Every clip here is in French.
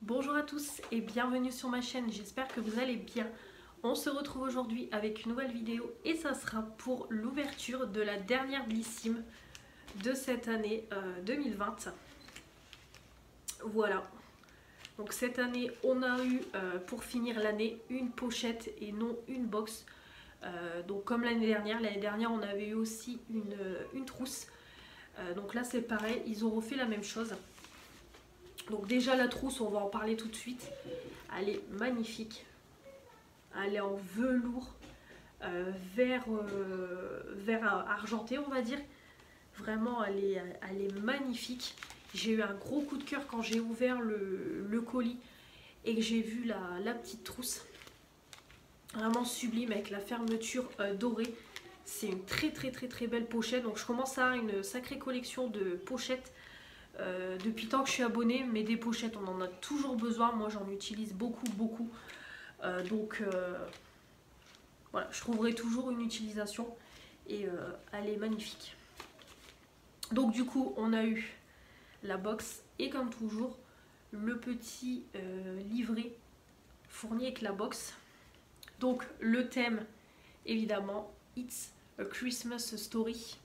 Bonjour à tous et bienvenue sur ma chaîne, j'espère que vous allez bien. On se retrouve aujourd'hui avec une nouvelle vidéo et ça sera pour l'ouverture de la dernière Blissim de cette année 2020. Voilà, donc cette année on a eu pour finir l'année une pochette et non une box. Donc comme l'année dernière on avait eu aussi une trousse. Donc là c'est pareil, ils ont refait la même chose. Donc déjà la trousse, on va en parler tout de suite. Elle est magnifique. Elle est en velours vert argenté, on va dire. Vraiment, elle est magnifique. J'ai eu un gros coup de cœur quand j'ai ouvert le colis et que j'ai vu la petite trousse. Vraiment sublime avec la fermeture dorée. C'est une très belle pochette. Donc je commence à avoir une sacrée collection de pochettes. Depuis le temps que je suis abonnée, mais des pochettes on en a toujours besoin, moi j'en utilise beaucoup. Voilà, je trouverai toujours une utilisation et elle est magnifique. Donc du coup on a eu la box et comme toujours le petit livret fourni avec la box. Donc le thème évidemment It's a Christmas Story,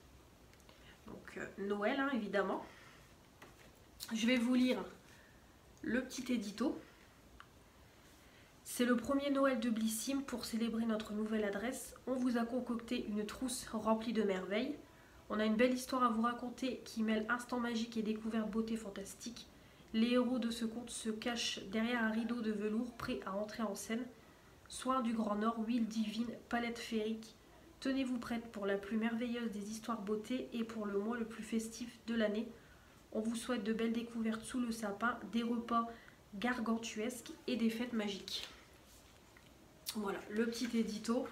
donc Noël hein, évidemment. Je vais vous lire le petit édito. C'est le premier Noël de Blissim. Pour célébrer notre nouvelle adresse, on vous a concocté une trousse remplie de merveilles. On a une belle histoire à vous raconter qui mêle instant magique et découverte beauté fantastique. Les héros de ce conte se cachent derrière un rideau de velours prêt à entrer en scène. Soins du Grand Nord, huile divine, palette féerique. Tenez-vous prête pour la plus merveilleuse des histoires beauté et pour le mois le plus festif de l'année. On vous souhaite de belles découvertes sous le sapin, des repas gargantuesques et des fêtes magiques. Voilà, le petit édito.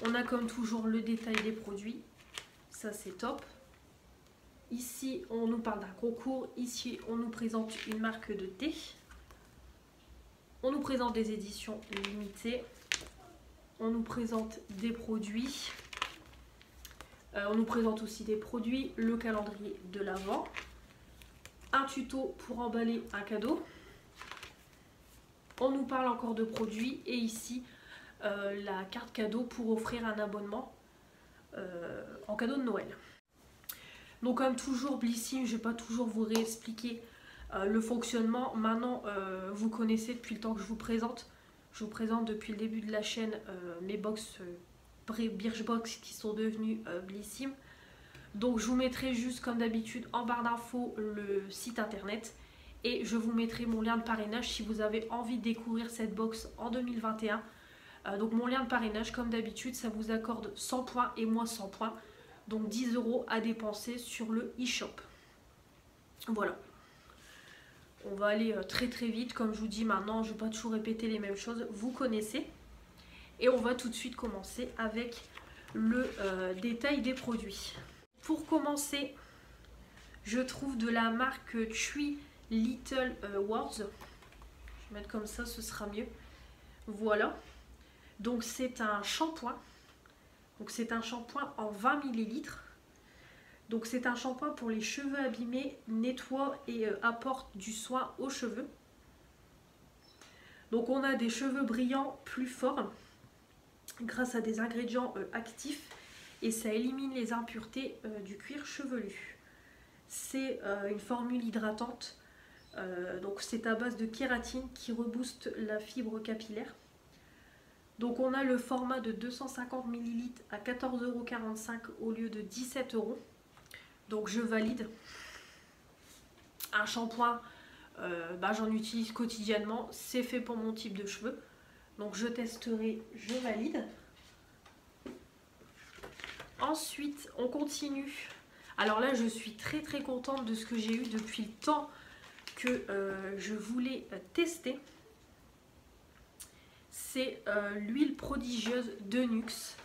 On a comme toujours le détail des produits. Ça, c'est top. Ici, on nous parle d'un concours. Ici, on nous présente une marque de thé. On nous présente des éditions limitées. On nous présente des produits. On nous présente aussi des produits. Le calendrier de l'Avent. Un tuto pour emballer un cadeau. On nous parle encore de produits et ici la carte cadeau pour offrir un abonnement en cadeau de Noël. Donc comme toujours Blissim, je ne vais pas toujours vous réexpliquer le fonctionnement. Maintenant vous connaissez depuis le temps que je vous présente. Je vous présente depuis le début de la chaîne mes box Birchbox qui sont devenues Blissim. Donc je vous mettrai juste comme d'habitude en barre d'infos le site internet et je vous mettrai mon lien de parrainage si vous avez envie de découvrir cette box en 2021. Donc mon lien de parrainage comme d'habitude ça vous accorde 100 points et moi 100 points. Donc 10 € à dépenser sur le e-shop. Voilà. On va aller très vite comme je vous dis maintenant, je ne vais pas toujours répéter les mêmes choses, vous connaissez. Et on va tout de suite commencer avec le détail des produits. Pour commencer, je trouve de la marque Three Little Words. Je vais mettre comme ça, ce sera mieux. Voilà. Donc c'est un shampoing. Donc c'est un shampoing en 20 ml. Donc c'est un shampoing pour les cheveux abîmés, nettoie et apporte du soin aux cheveux. Donc on a des cheveux brillants plus forts grâce à des ingrédients actifs. Et ça élimine les impuretés du cuir chevelu. C'est une formule hydratante. Donc c'est à base de kératine qui rebooste la fibre capillaire. Donc on a le format de 250 ml à 14,45 € au lieu de 17 €. Donc je valide. Un shampoing, j'en utilise quotidiennement. C'est fait pour mon type de cheveux. Donc je testerai, je valide. Ensuite, on continue. Alors là, je suis très contente de ce que j'ai eu depuis le temps que je voulais tester. C'est l'huile prodigieuse de Nuxe.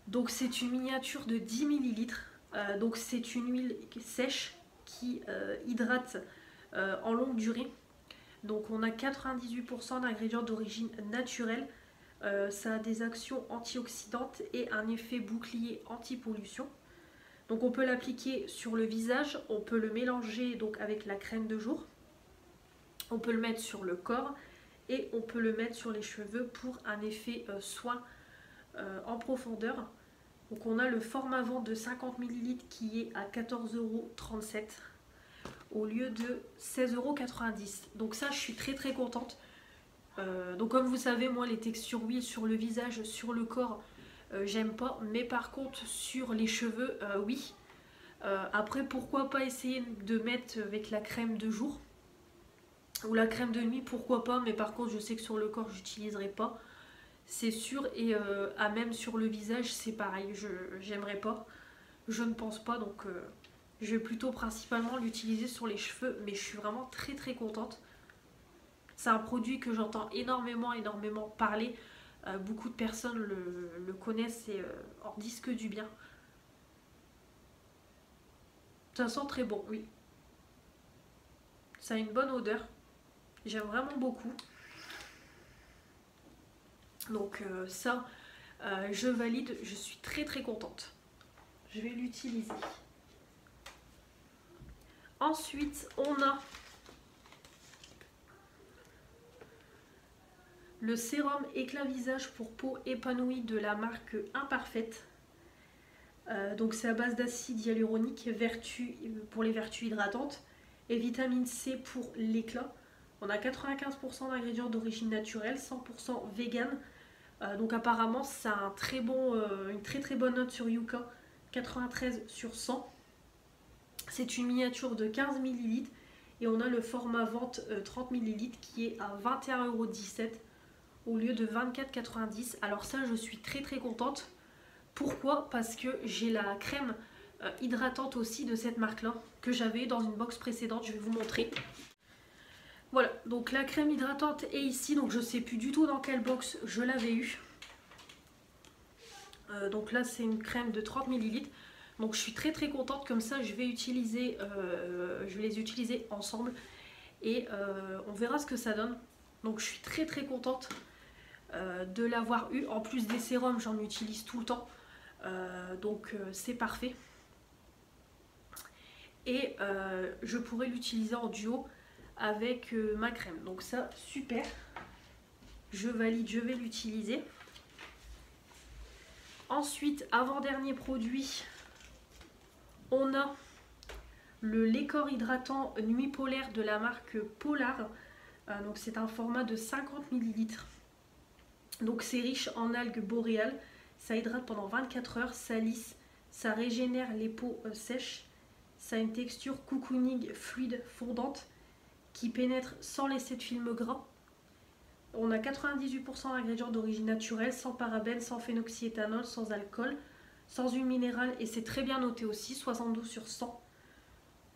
Donc c'est une miniature de 10 ml. Donc c'est une huile sèche qui hydrate en longue durée. Donc on a 98% d'ingrédients d'origine naturelle. Ça a des actions antioxydantes et un effet bouclier anti-pollution. Donc on peut l'appliquer sur le visage, on peut le mélanger donc avec la crème de jour. On peut le mettre sur le corps et on peut le mettre sur les cheveux pour un effet soin en profondeur. Donc on a le format vente de 50 ml qui est à 14,37 € au lieu de 16,90 €. Donc ça, je suis très très contente. Donc comme vous savez, moi les textures huile sur le visage, sur le corps, j'aime pas. Mais par contre sur les cheveux, oui. Après, pourquoi pas essayer de mettre avec la crème de jour ou la crème de nuit, pourquoi pas. Mais par contre je sais que sur le corps j'utiliserai pas, c'est sûr. Et même sur le visage c'est pareil, j'aimerais pas, je ne pense pas. Donc je vais plutôt principalement l'utiliser sur les cheveux. Mais je suis vraiment très très contente. C'est un produit que j'entends énormément parler. Beaucoup de personnes le connaissent et en disent que du bien. Ça sent très bon, oui. Ça a une bonne odeur. J'aime vraiment beaucoup. Donc ça, je valide. Je suis très très contente. Je vais l'utiliser. Ensuite, on a le sérum éclat visage pour peau épanouie de la marque Imparfaite. Donc c'est à base d'acide hyaluronique, pour les vertus hydratantes, et vitamine C pour l'éclat. On a 95% d'ingrédients d'origine naturelle, 100% vegan. Donc apparemment c'est un une très très bonne note sur Yuka, 93 sur 100. C'est une miniature de 15 ml et on a le format vente 30 ml qui est à 21,17 € au lieu de 24,90 €. Alors ça, je suis très très contente. Pourquoi? Parce que j'ai la crème hydratante aussi de cette marque là que j'avais dans une box précédente. Je vais vous montrer. Voilà, donc la crème hydratante est ici. Donc je sais plus du tout dans quelle box je l'avais eu. Donc là c'est une crème de 30 ml. Donc je suis très très contente. Comme ça je vais les utiliser ensemble et on verra ce que ça donne. Donc je suis très très contente de l'avoir eu. En plus des sérums, j'en utilise tout le temps. Donc c'est parfait. Et je pourrais l'utiliser en duo avec ma crème. Donc ça, super. Je valide, je vais l'utiliser. Ensuite, avant-dernier produit, on a le lait corps hydratant nuit polaire de la marque Polar. Donc c'est un format de 50 ml. Donc c'est riche en algues boréales. Ça hydrate pendant 24 heures, ça lisse, ça régénère les peaux sèches. Ça a une texture cocooning fluide fondante qui pénètre sans laisser de film gras. On a 98% d'ingrédients d'origine naturelle, sans parabènes, sans phénoxyéthanol, sans alcool, sans huile minérale, et c'est très bien noté aussi, 72 sur 100.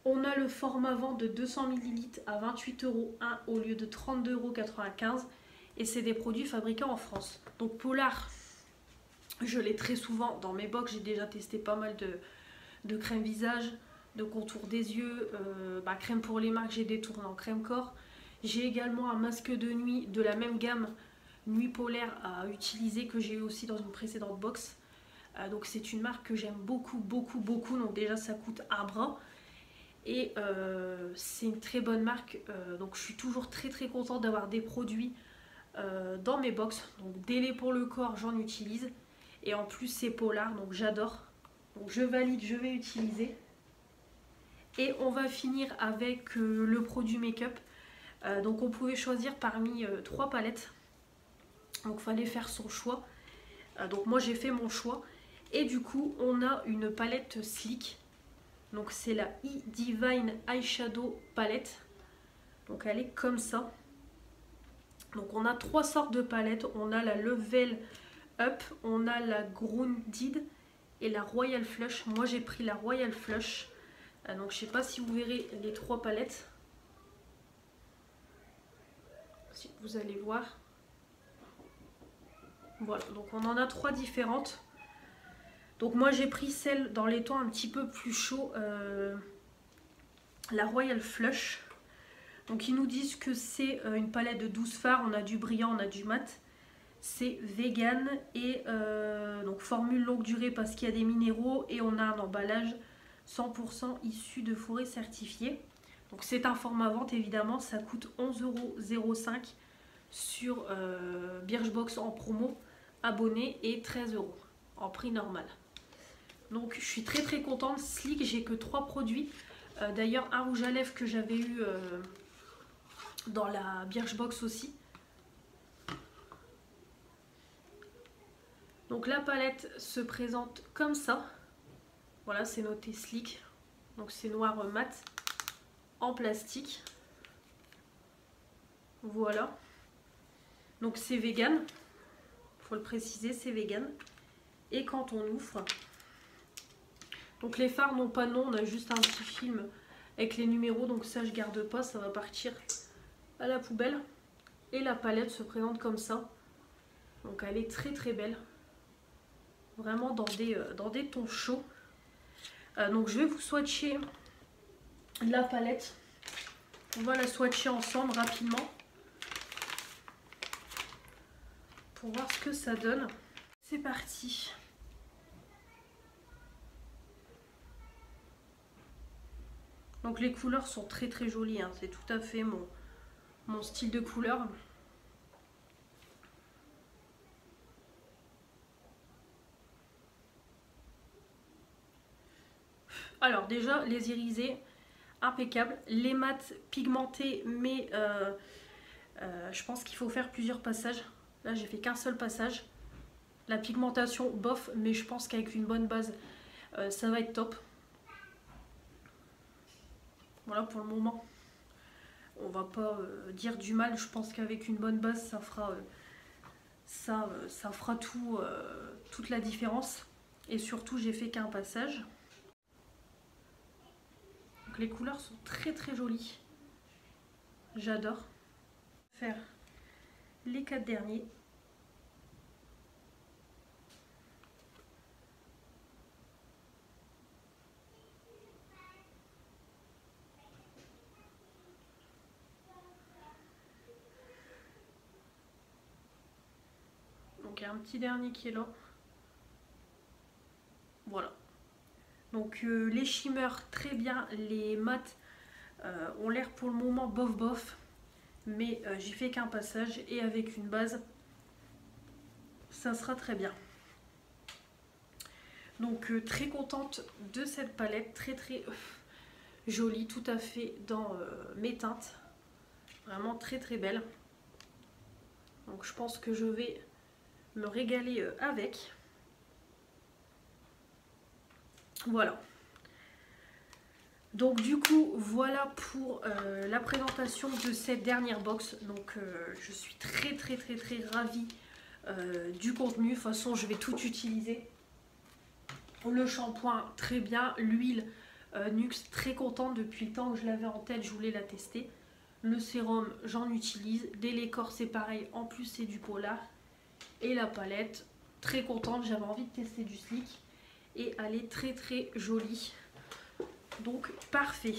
On a le format vente de 200 ml à 28,01 € au lieu de 32,95 €, et c'est des produits fabriqués en France. Donc Polar, je l'ai très souvent dans mes box. J'ai déjà testé pas mal de crème visage, de contour des yeux, crème pour les marques, j'ai détourné en crème corps. J'ai également un masque de nuit de la même gamme, Nuit Polaire, à utiliser, que j'ai eu aussi dans une précédente box. Donc c'est une marque que j'aime beaucoup. Donc déjà ça coûte un bras. Et c'est une très bonne marque. Donc je suis toujours très très contente d'avoir des produits dans mes box. Donc des laits pour le corps, j'en utilise. Et en plus c'est Polar, donc j'adore. Donc je valide, je vais utiliser. Et on va finir avec le produit make-up. Donc on pouvait choisir parmi 3 palettes. Donc il fallait faire son choix. Donc moi j'ai fait mon choix. Et du coup on a une palette Sleek. Donc c'est la E-Divine Eyeshadow Palette. Donc elle est comme ça. Donc on a 3 sortes de palettes. On a la Level Up, on a la Grounded et la Royal Flush. Moi j'ai pris la Royal Flush. Donc je sais pas si vous verrez les 3 palettes. Si vous allez voir. Voilà, donc on en a 3 différentes. Donc moi j'ai pris celle dans les tons un petit peu plus chauds, la Royal Flush. Donc ils nous disent que c'est une palette de 12 fards, on a du brillant, on a du mat. C'est vegan et donc formule longue durée parce qu'il y a des minéraux, et on a un emballage 100% issu de forêt certifiée. Donc c'est un format vente évidemment, ça coûte 11,05 € sur Birchbox en promo, abonné, et 13 € en prix normal. Donc je suis très contente. Sleek, j'ai que 3 produits. D'ailleurs un rouge à lèvres que j'avais eu dans la Birchbox aussi. Donc la palette se présente comme ça. Voilà, c'est noté Sleek. Donc c'est noir mat en plastique. Voilà. Donc c'est vegan. Faut le préciser, c'est vegan. Et quand on ouvre, donc les fards n'ont pas de nom, on a juste un petit film avec les numéros, donc ça je garde pas, ça va partir à la poubelle. Et la palette se présente comme ça. Donc elle est très belle. Vraiment dans des tons chauds. Donc je vais vous swatcher la palette. On va la swatcher ensemble rapidement pour voir ce que ça donne. C'est parti. Donc les couleurs sont très jolies, hein. C'est tout à fait mon style de couleur. Alors déjà les irisés impeccables, les mats pigmentés, mais je pense qu'il faut faire plusieurs passages. Là j'ai fait qu'un seul passage. La pigmentation bof, mais je pense qu'avec une bonne base ça va être top. Voilà pour le moment. On va pas dire du mal, je pense qu'avec une bonne base ça fera ça fera toute la différence. Et surtout j'ai fait qu'un passage. Donc les couleurs sont très jolies. J'adore. Faire les 4 derniers. Donc il y a un petit dernier qui est là. Voilà. Donc les shimmers très bien, les mats ont l'air pour le moment bof. Mais j'ai fait qu'un passage et avec une base, ça sera très bien. Donc très contente de cette palette, très jolie, tout à fait dans mes teintes. Vraiment très belle. Donc je pense que je vais me régaler avec. Voilà. Donc du coup voilà pour la présentation de cette dernière box. Donc je suis très ravie du contenu. De toute façon je vais tout utiliser. Le shampoing très bien, l'huile Nux très contente depuis le temps que je l'avais en tête, je voulais la tester. Le sérum j'en utilise, des Lécor c'est pareil, en plus c'est du polar. Et la palette très contente, j'avais envie de tester du Sleek et elle est très jolie. Donc parfait.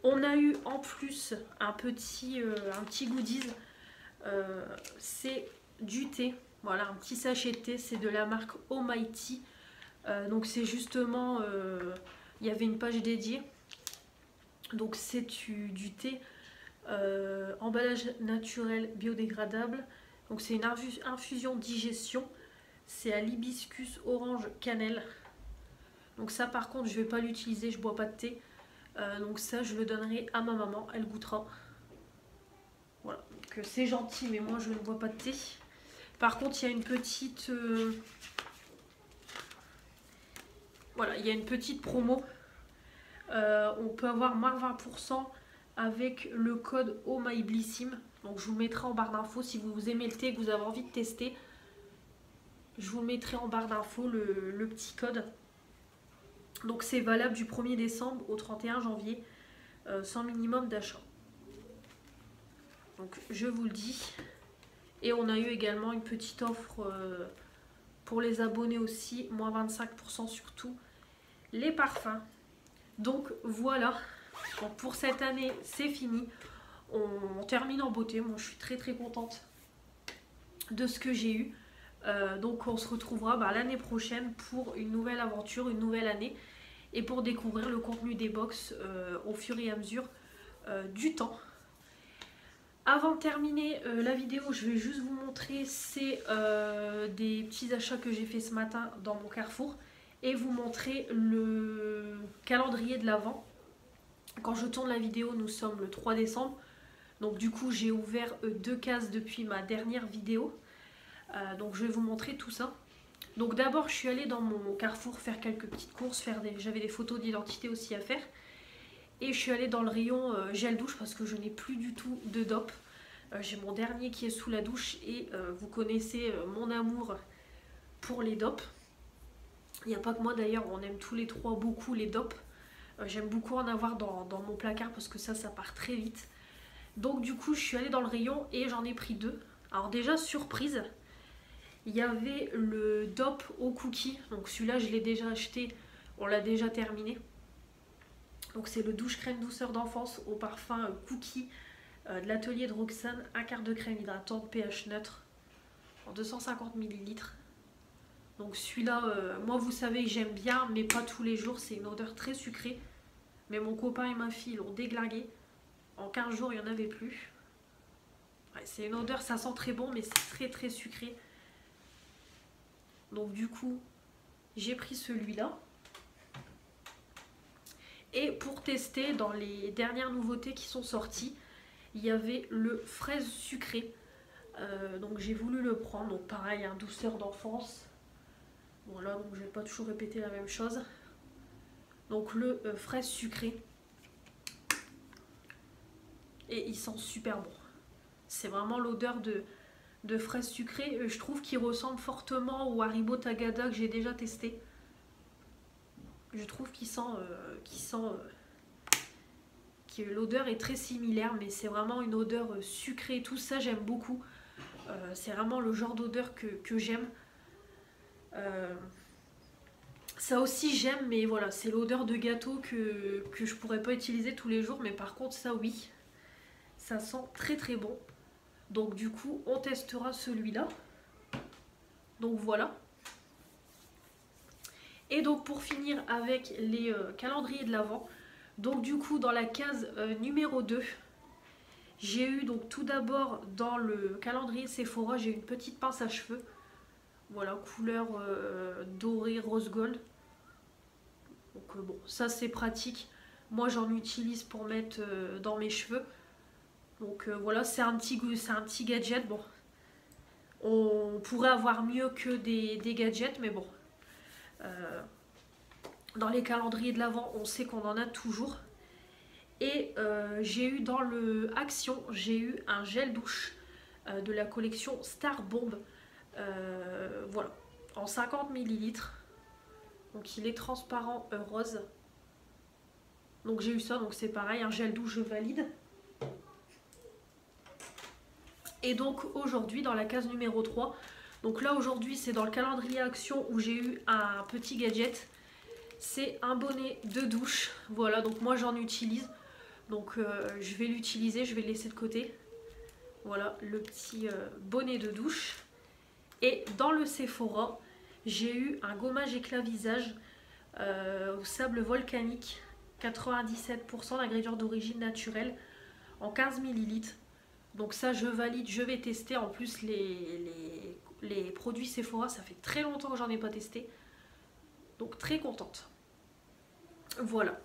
On a eu en plus un petit goodies, c'est du thé. Voilà, un petit sachet de thé, c'est de la marque Almighty. Donc c'est justement, il y avait une page dédiée. Donc c'est du thé emballage naturel biodégradable. Donc c'est une infusion digestion. C'est à l'hibiscus orange cannelle. Donc ça par contre je vais pas l'utiliser, je bois pas de thé. Donc ça je le donnerai à ma maman, elle goûtera. Voilà, donc c'est gentil mais moi je ne bois pas de thé. Par contre il y a une petite... voilà, il y a une petite promo. On peut avoir moins 20% avec le code OhMyBlissim. Donc je vous le mettrai en barre d'infos si vous aimez le thé et que vous avez envie de tester. Je vous le mettrai en barre d'infos le petit code. Donc c'est valable du 1er décembre au 31 janvier sans minimum d'achat. Donc je vous le dis. Et on a eu également une petite offre pour les abonnés aussi, moins 25% sur tout les parfums. Donc voilà, donc, pour cette année c'est fini. On termine en beauté. Moi je suis très contente de ce que j'ai eu. Donc on se retrouvera l'année prochaine pour une nouvelle aventure, une nouvelle année. et pour découvrir le contenu des box au fur et à mesure du temps. Avant de terminer la vidéo, je vais juste vous montrer des petits achats que j'ai fait ce matin dans mon Carrefour et vous montrer le calendrier de l'Avent. Quand je tourne la vidéo, nous sommes le 3 décembre. Donc du coup, j'ai ouvert 2 cases depuis ma dernière vidéo. Donc je vais vous montrer tout ça. Donc d'abord, je suis allée dans mon Carrefour faire quelques petites courses. J'avais des photos d'identité aussi à faire. Et je suis allée dans le rayon gel douche parce que je n'ai plus du tout de DOP. J'ai mon dernier qui est sous la douche et vous connaissez mon amour pour les DOP. Il n'y a pas que moi d'ailleurs, on aime tous les trois beaucoup les DOP. J'aime beaucoup en avoir dans mon placard parce que ça part très vite. Donc du coup je suis allée dans le rayon et j'en ai pris 2. Alors déjà surprise, il y avait le DOP au cookie. Donc celui-là je l'ai déjà acheté, on l'a déjà terminé. Donc c'est le douche crème douceur d'enfance au parfum cookie de l'atelier de Roxane. 1 quart de crème hydratante pH neutre en 250 ml. Donc celui-là, moi vous savez que j'aime bien mais pas tous les jours. C'est une odeur très sucrée. Mais mon copain et ma fille l'ont déglingué. En 15 jours, il n'y en avait plus. Ouais, c'est une odeur, ça sent très bon, mais c'est très très sucré. Donc du coup, j'ai pris celui-là. Et pour tester, dans les dernières nouveautés qui sont sorties, il y avait le fraise sucré. Donc j'ai voulu le prendre. Donc pareil, un douceur d'enfance. Voilà, donc je ne vais pas toujours répéter la même chose. Donc le fraise sucré. Et il sent super bon. C'est vraiment l'odeur de fraises sucrées. Je trouve qu'il ressemble fortement au Haribo Tagada que j'ai déjà testé. Je trouve que l'odeur est très similaire, mais c'est vraiment une odeur sucrée. Tout ça, j'aime beaucoup. C'est vraiment le genre d'odeur que j'aime. Ça aussi j'aime, mais voilà, c'est l'odeur de gâteau que je pourrais pas utiliser tous les jours. Mais par contre, ça oui. Ça sent très très bon. Donc du coup, on testera celui-là. Donc voilà. Et donc pour finir avec les calendriers de l'Avent. Donc du coup, dans la case numéro 2, j'ai eu donc tout d'abord dans le calendrier Sephora, j'ai une petite pince à cheveux. Voilà, couleur dorée rose gold. Donc bon, ça c'est pratique. Moi j'en utilise pour mettre dans mes cheveux. Donc voilà, c'est un petit gadget. Bon, on pourrait avoir mieux que des gadgets, mais bon. Dans les calendriers de l'Avent, on sait qu'on en a toujours. Et j'ai eu dans le Action, j'ai eu un gel douche de la collection Star Bomb. Voilà, en 50 ml. Donc il est transparent rose. Donc j'ai eu ça, donc c'est pareil, un gel douche valide. Et donc aujourd'hui dans la case numéro 3, donc là aujourd'hui c'est dans le calendrier Action où j'ai eu un petit gadget. C'est un bonnet de douche, voilà, donc moi j'en utilise. Donc je vais l'utiliser, je vais le laisser de côté. Voilà le petit bonnet de douche. Et dans le Sephora, j'ai eu un gommage éclat visage au sable volcanique. 97% d'ingrédients d'origine naturelle en 15 ml. Donc ça je valide, je vais tester. En plus les produits Sephora, ça fait très longtemps que j'en ai pas testé. Donc très contente. Voilà.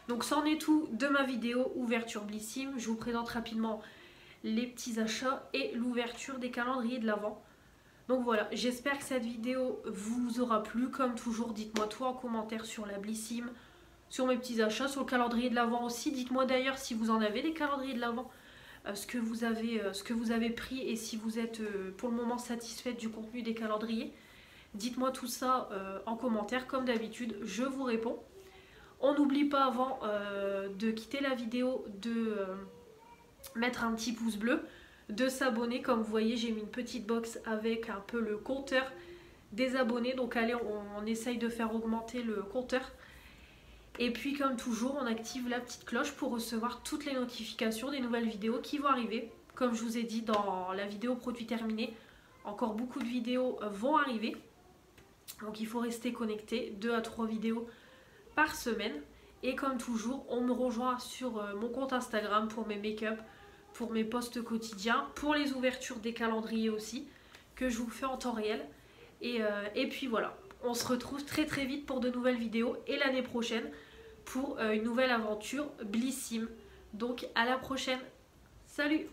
Donc c'en est tout de ma vidéo ouverture Blissim. Je vous présente rapidement les petits achats et l'ouverture des calendriers de l'Avent. Donc voilà, j'espère que cette vidéo vous aura plu. Comme toujours, dites-moi tout en commentaire sur la Blissim, sur mes petits achats, sur le calendrier de l'Avent aussi. Dites-moi d'ailleurs si vous en avez des calendriers de l'Avent, ce que vous avez pris et si vous êtes pour le moment satisfaite du contenu des calendriers. Dites-moi tout ça en commentaire, comme d'habitude, je vous réponds. On n'oublie pas avant de quitter la vidéo de mettre un petit pouce bleu, de s'abonner. Comme vous voyez, j'ai mis une petite box avec un peu le compteur des abonnés. Donc allez, on essaye de faire augmenter le compteur. Et puis comme toujours, on active la petite cloche pour recevoir toutes les notifications des nouvelles vidéos qui vont arriver. Comme je vous ai dit dans la vidéo produit terminé, encore beaucoup de vidéos vont arriver. Donc il faut rester connecté, 2 à 3 vidéos par semaine. Et comme toujours, on me rejoint sur mon compte Instagram pour mes make-up, pour mes posts quotidiens, pour les ouvertures des calendriers aussi, que je vous fais en temps réel. Et puis voilà, on se retrouve très très vite pour de nouvelles vidéos et l'année prochaine pour une nouvelle aventure Blissim. Donc à la prochaine, salut!